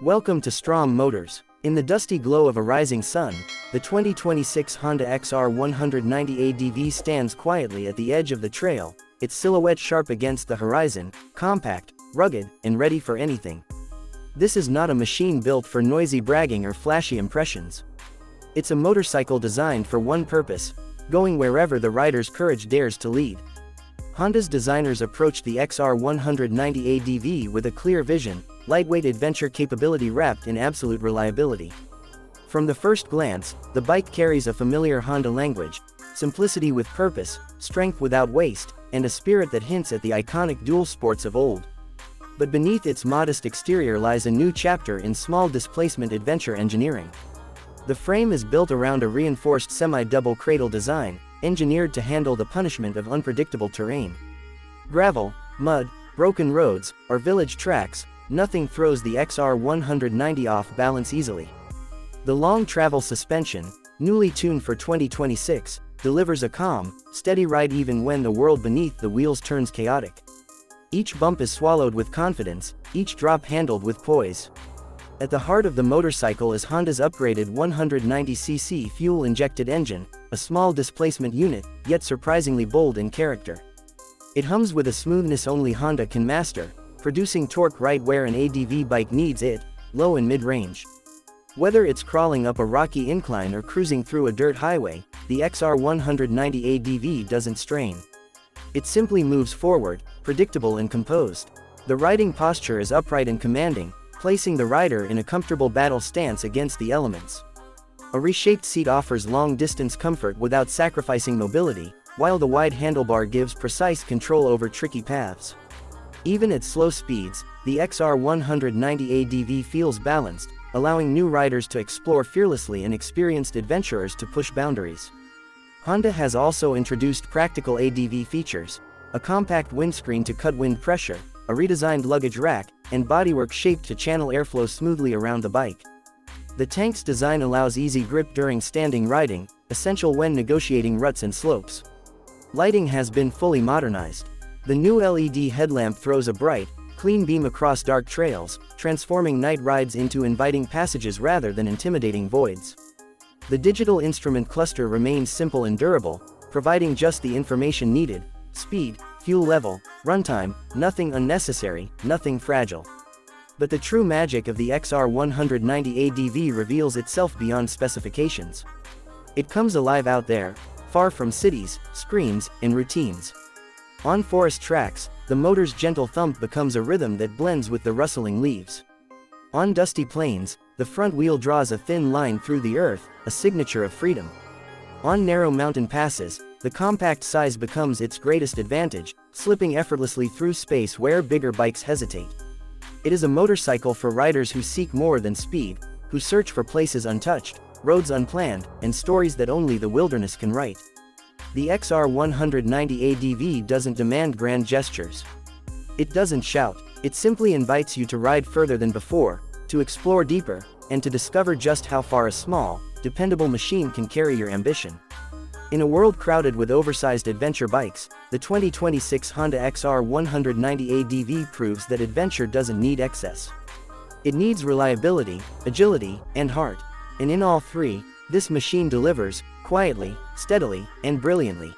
Welcome to Strom Motors. In the dusty glow of a rising sun, the 2026 Honda XR190 ADV stands quietly at the edge of the trail, its silhouette sharp against the horizon, compact, rugged, and ready for anything. This is not a machine built for noisy bragging or flashy impressions. It's a motorcycle designed for one purpose: going wherever the rider's courage dares to lead. Honda's designers approached the XR190 ADV with a clear vision: lightweight adventure capability wrapped in absolute reliability. From the first glance, the bike carries a familiar Honda language: simplicity with purpose, strength without waste, and a spirit that hints at the iconic dual sports of old. But beneath its modest exterior lies a new chapter in small displacement adventure engineering. The frame is built around a reinforced semi-double cradle design, engineered to handle the punishment of unpredictable terrain. Gravel, mud, broken roads, or village tracks, nothing throws the XR190 off balance easily. The long travel suspension, newly tuned for 2026, delivers a calm, steady ride even when the world beneath the wheels turns chaotic. Each bump is swallowed with confidence, each drop handled with poise. At the heart of the motorcycle is Honda's upgraded 190cc fuel-injected engine, a small displacement unit, yet surprisingly bold in character. It hums with a smoothness only Honda can master, producing torque right where an ADV bike needs it, low and mid-range. Whether it's crawling up a rocky incline or cruising through a dirt highway, the XR190 ADV doesn't strain. It simply moves forward, predictable and composed. The riding posture is upright and commanding, placing the rider in a comfortable battle stance against the elements. A reshaped seat offers long-distance comfort without sacrificing mobility, while the wide handlebar gives precise control over tricky paths. Even at slow speeds, the XR190 ADV feels balanced, allowing new riders to explore fearlessly and experienced adventurers to push boundaries. Honda has also introduced practical ADV features: a compact windscreen to cut wind pressure, a redesigned luggage rack, and bodywork shaped to channel airflow smoothly around the bike. The tank's design allows easy grip during standing riding, essential when negotiating ruts and slopes. Lighting has been fully modernized. The new LED headlamp throws a bright, clean beam across dark trails, transforming night rides into inviting passages rather than intimidating voids. The digital instrument cluster remains simple and durable, providing just the information needed: speed, fuel level, runtime, nothing unnecessary, nothing fragile. But the true magic of the XR190 ADV reveals itself beyond specifications. It comes alive out there, far from cities, screens, and routines. On forest tracks, the motor's gentle thump becomes a rhythm that blends with the rustling leaves. On dusty plains, the front wheel draws a thin line through the earth, a signature of freedom. On narrow mountain passes, the compact size becomes its greatest advantage, slipping effortlessly through space where bigger bikes hesitate. It is a motorcycle for riders who seek more than speed, who search for places untouched, roads unplanned, and stories that only the wilderness can write. The XR190 ADV doesn't demand grand gestures. It doesn't shout. It simply invites you to ride further than before, to explore deeper, and to discover just how far a small, dependable machine can carry your ambition. In a world crowded with oversized adventure bikes, the 2026 Honda XR190 ADV proves that adventure doesn't need excess. It needs reliability, agility, and heart. And in all three, this machine delivers, quietly, steadily, and brilliantly.